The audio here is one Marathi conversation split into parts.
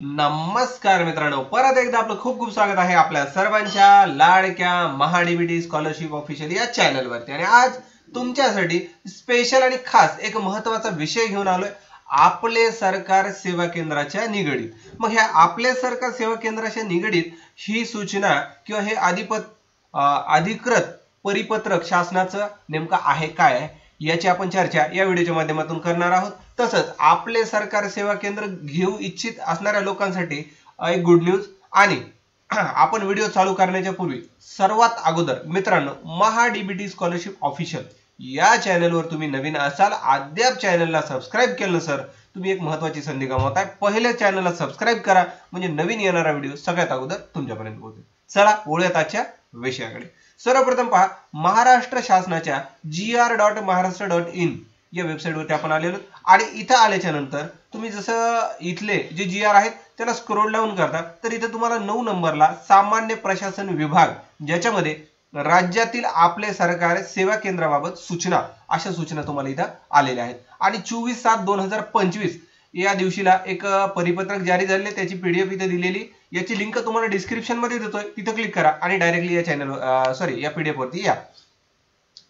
नमस्कार मित्रांनो, परत एकदा आपलं खूप खूप स्वागत आहे आपल्या सर्वांच्या लाडक्या महाडीबीटी स्कॉलरशिप ऑफिशियल या चॅनलवरती। आणि आज तुमच्यासाठी स्पेशल आणि खास एक महत्त्वाचा विषय घेऊन आलोय, आपले सरकार सेवा केंद्राच्या निगडीत। मग ह्या आपले सरकार सेवा केंद्राच्या निगडीत ही सूचना किंवा हे अधिकृत परिपत्रक शासनाचं नेमकं आहे काय याची आपण चर्चा या व्हिडिओच्या माध्यमातून करणार आहोत। तसंच आपले सरकार सेवा केंद्र घेऊ इच्छित असणाऱ्या लोकांसाठी एक गुड न्यूज। आणि आपण व्हिडिओ चालू करण्याच्या पूर्वी सर्वात अगोदर मित्रांनो, महाडीबीटी स्कॉलरशिप ऑफिशियल या चॅनलवर तुम्ही नवीन असाल, अद्याप चॅनलला सबस्क्राइब केलं सर, तुम्ही एक महत्त्वाची संधी गमावताय। पहिले चॅनलला सबस्क्राइब करा, म्हणजे नवीन येणारा व्हिडिओ सगळ्यात अगोदर तुमच्यापर्यंत पोहोचेल। चला वळूयात आजच्या विषयाकडे। सर्वप्रथम पहा, महाराष्ट्र शासनाच्या gr.maharashtra.in या वेबसाईटवरती आपण आलेलो आणि इथं आल्याच्या नंतर तुम्ही जसं इथले जे GR आहेत त्याला स्क्रोल डाऊन करता तर इथं तुम्हाला 9 नंबरला सामान्य प्रशासन विभाग, ज्याच्यामध्ये राज्यातील आपले सरकार सेवा केंद्राबाबत सूचना अशा सूचना तुम्हाला इथं आलेल्या आहेत। आणि 24/7/2025 या दिवशीला एक परिपत्रक जारी झाले, त्याची PDF इथे दिलेली, याची लिंक तुम्हाला डिस्क्रिप्शन मध्ये देतोय, तिथे क्लिक करा आणि डायरेक्टली या चॅनल या PDF वरती या।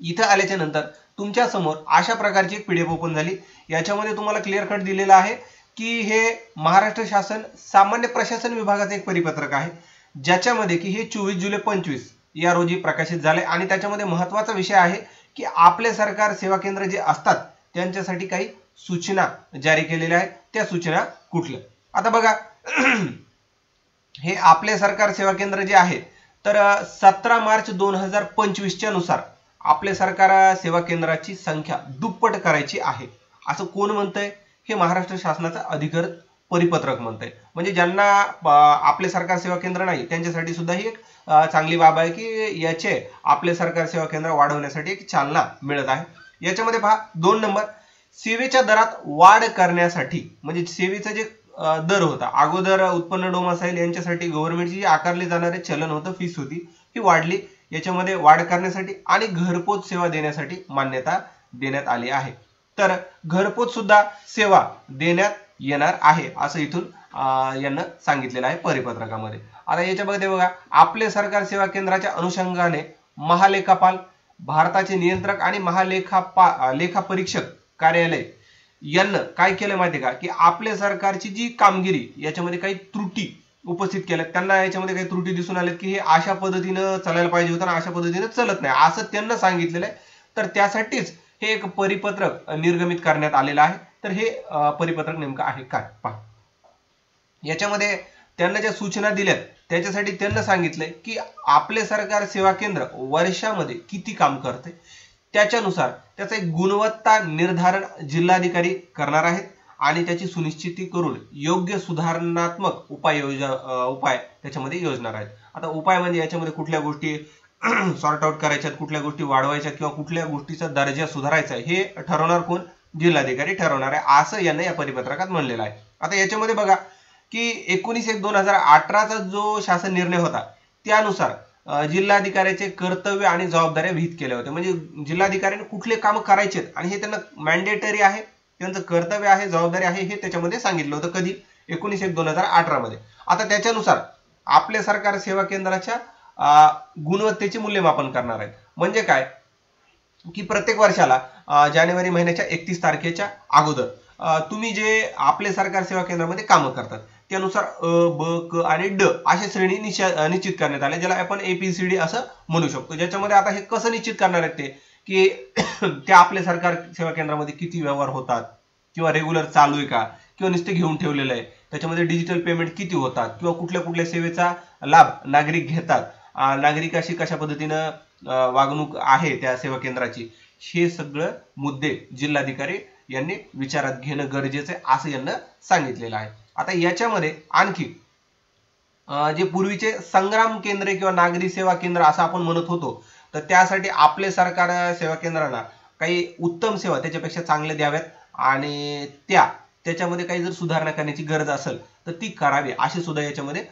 इथं आल्याच्या नंतर तुमच्या समोर अशा प्रकारची एक PDF ओपन झाली। याच्यामध्ये तुम्हाला क्लिअर कट दिलेला आहे की हे महाराष्ट्र शासन सामान्य प्रशासन विभागाचे एक परिपत्रक आहे, ज्याच्यामध्ये की हे 24 जुलै 25 या रोजी प्रकाशित झाले। आणि त्याच्यामध्ये महत्त्वाचा विषय आहे की आपले सरकार सेवा केंद्र जे असतात त्यांच्यासाठी काही सूचना जारी केलेल्या आहेत। त्या सूचना कुठल्या, आता बघा हे आपले सरकार सेवा केंद्र जे आहे तर 17 मार्च 2025 च्या नुसार आपले सरकार सेवा केंद्राची संख्या दुप्पट करायची आहे, असं कोण म्हणतंय? हे महाराष्ट्र शासनाचा अधिकृत परिपत्रक म्हणतंय। म्हणजे ज्यांना आपले सरकार सेवा केंद्र नाही त्यांच्यासाठी सुद्धा ही एक चांगली बाब आहे की याचे आपले सरकार सेवा केंद्र वाढवण्यासाठी एक चालना मिळत आहे। याच्यामध्ये पहा 2 नंबर, सेवेच्या दरात वाढ करण्यासाठी, म्हणजे सेवेचा जे दर होता अगोदर उत्पन्न डोमासाईल यांच्यासाठी गव्हर्नमेंटची जी आकारली जाणारे चलन होतं, फीस होती, ही वाढली। याच्यामध्ये वाढ करण्यासाठी आणि घरपोच सेवा देण्यासाठी मान्यता देण्यात आली आहे। तर घरपोच सुद्धा सेवा देण्यात येणार आहे असं इथून यांना सांगितलेलं आहे परिपत्रकामध्ये। आता याच्यामध्ये बघा, आपले सरकार सेवा केंद्राच्या अनुषंगाने महालेखापाल, भारताचे नियंत्रक आणि लेखा परीक्षक कार्यालय यांना काय केलं माहिती का, की आपल्या सरकारची जी कामगिरी याच्यामध्ये काही त्रुटी उपस्थित केल्या, त्यांना याच्यामध्ये काही त्रुटी दिसून आल्या की हे अशा पद्धतीनं चालायला पाहिजे होतं आणि अशा पद्धतीनं चलत नाही असं त्यांना सांगितलेलं आहे। तर त्यासाठीच हे एक परिपत्रक निर्गमित करण्यात आलेलं आहे। तर हे परिपत्रक नेमकं आहे काय पहा, याच्यामध्ये त्यांना ज्या सूचना दिल्यात त्याच्यासाठी त्यांना सांगितलंय की आपले सरकार सेवा केंद्र वर्षामध्ये किती काम करते त्याच्यानुसार त्याचा एक गुणवत्ता निर्धारण जिल्हाधिकारी करणार आहेत आणि त्याची सुनिश्चिती करून योग्य सुधारणात्मक उपाय त्याच्यामध्ये योजणार आहेत। आता उपाय म्हणजे याच्यामध्ये कुठल्या गोष्टी सॉर्ट आउट करायच्यात, कुठल्या गोष्टी वाढवायच्या किंवा कुठल्या गोष्टीचा दर्जा सुधारायचा हे ठरवणार कोण? जिल्हाधिकारी ठरवणार आहे, असं यांना या परिपत्रकात म्हणलेलं आहे। आता याच्यामध्ये बघा की 19/1/2018चा जो शासन निर्णय होता त्यानुसार जिल्हाधिकाऱ्याचे कर्तव्य आणि जबाबदाऱ्या विहित केल्या होत्या। म्हणजे जिल्हाधिकाऱ्यांनी कुठले काम करायचे आणि हे त्यांना मॅन्डेटरी आहे, त्यांचं कर्तव्य आहे, जबाबदारी आहे, हे त्याच्यामध्ये सांगितलं होतं। कधी? 19/1/2018 मध्ये। आता त्याच्यानुसार आपले सरकार सेवा केंद्राच्या गुणवत्तेचे मूल्यमापन करणार आहेत। म्हणजे काय की प्रत्येक वर्षाला जानेवारी महिन्याच्या 31 तारखेच्या अगोदर तुम्ही जे आपले सरकार सेवा केंद्रामध्ये कामं करतात त्यानुसार अ, ब, क आणि ड अशा श्रेणी निश्चित करण्यात आल्या, ज्याला आपण ABCD असं म्हणू शकतो। ज्याच्यामध्ये आता हे कसं निश्चित करणार आहेत ते की ते आपले सरकार सेवा केंद्रामध्ये किती व्यवहार होतात किंवा रेग्युलर चालू आहे का किंवा नुसते घेऊन ठेवलेलं आहे, त्याच्यामध्ये डिजिटल पेमेंट किती होतात किंवा कुठल्या कुठल्या सेवेचा लाभ नागरिक घेतात, नागरिकाशी कशा पद्धतीनं वागणूक आहे त्या सेवा केंद्राची, हे सगळं मुद्दे जिल्हाधिकारी यांनी विचारात घेणं गरजेचं आहे असं यांना सांगितलेलं आहे। आता याच्यामध्ये आणखी जे पूर्वीचे संग्राम केंद्रे किंवा नागरी सेवा केंद्र असं आपण म्हणत होतो, तर त्यासाठी आपले सरकार सेवा केंद्रांना काही उत्तम सेवा त्याच्यापेक्षा चांगल्या द्याव्यात आणि त्याच्यामध्ये काही जर सुधारणा करण्याची गरज असेल तर ती करावी असे सुद्धा याच्यामध्ये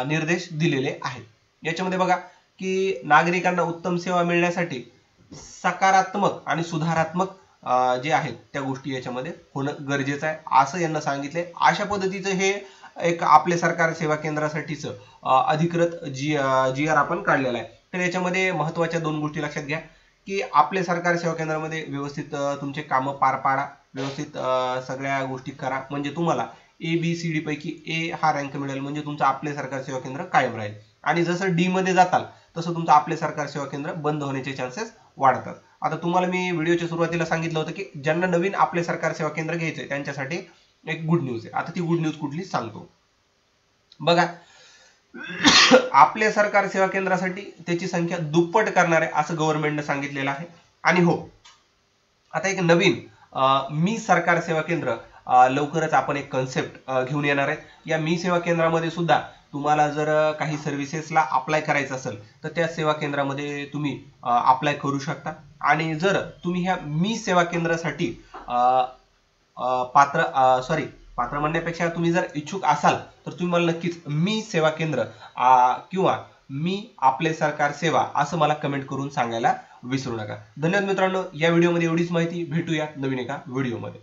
निर्देश दिलेले आहेत। याच्यामध्ये बघा की नागरिकांना उत्तम सेवा मिळण्यासाठी सकारात्मक आणि सुधारात्मक जे आहेत त्या गोष्टी याच्यामध्ये होणं गरजेचं आहे असं यांना सांगितलंय। अशा पद्धतीचं हे एक आपले सरकार सेवा केंद्रासाठीच अधिकृत जी आर आपण काढलेला आहे. तर याच्यामध्ये महत्त्वाच्या 2 गोष्टी लक्षात घ्या की आपले सरकार सेवा केंद्रामध्ये व्यवस्थित तुमचे कामं पार पाडा, व्यवस्थित सगळ्या गोष्टी करा, म्हणजे तुम्हाला ABCD पैकी A हा रँक मिळेल, म्हणजे तुमचं आपले सरकार सेवा केंद्र कायम राहील. आणि जसं D मध्ये जाताल तसं तुमचं आपले सरकार सेवा केंद्र बंद होण्याचे चान्सेस वाढतात. आता तुम्हाला मी व्हिडिओच्या सुरुवातीला सांगितलं होतं की ज्यांना नवीन आपले सरकार सेवा केंद्र घ्यायचंय त्यांच्यासाठी एक गुड न्यूज आहे. आता ती गुड न्यूज कुठली सांगतो बघा. आपल्या सरकार सेवा केंद्रासाठी त्याची संख्या दुप्पट करणार आहे असं गव्हर्नमेंटने सांगितलेलं आहे. आणि हो, आता एक नवीन मी सरकार सेवा केंद्र लवकरच आपण एक कन्सेप्ट घेऊन येणार आहे. या मी सेवा केंद्रामध्ये सुद्धा तुम्हाला जर काही सर्व्हिसेसला अप्लाय करायचं असेल तर त्या सेवा केंद्रामध्ये तुम्ही अप्लाय करू शकता. आणि जर तुम्ही ह्या मी सेवा केंद्रासाठी पात्र म्हणण्यापेक्षा तुम्ही जर इच्छुक असाल तर तुम्ही मला नक्कीच मी सेवा केंद्र किंवा मी आपले सरकार सेवा असं मला कमेंट करून सांगायला विसरू नका. धन्यवाद मित्रांनो. या व्हिडिओमध्ये एवढीच माहिती. भेटूया नवीन एका व्हिडिओमध्ये.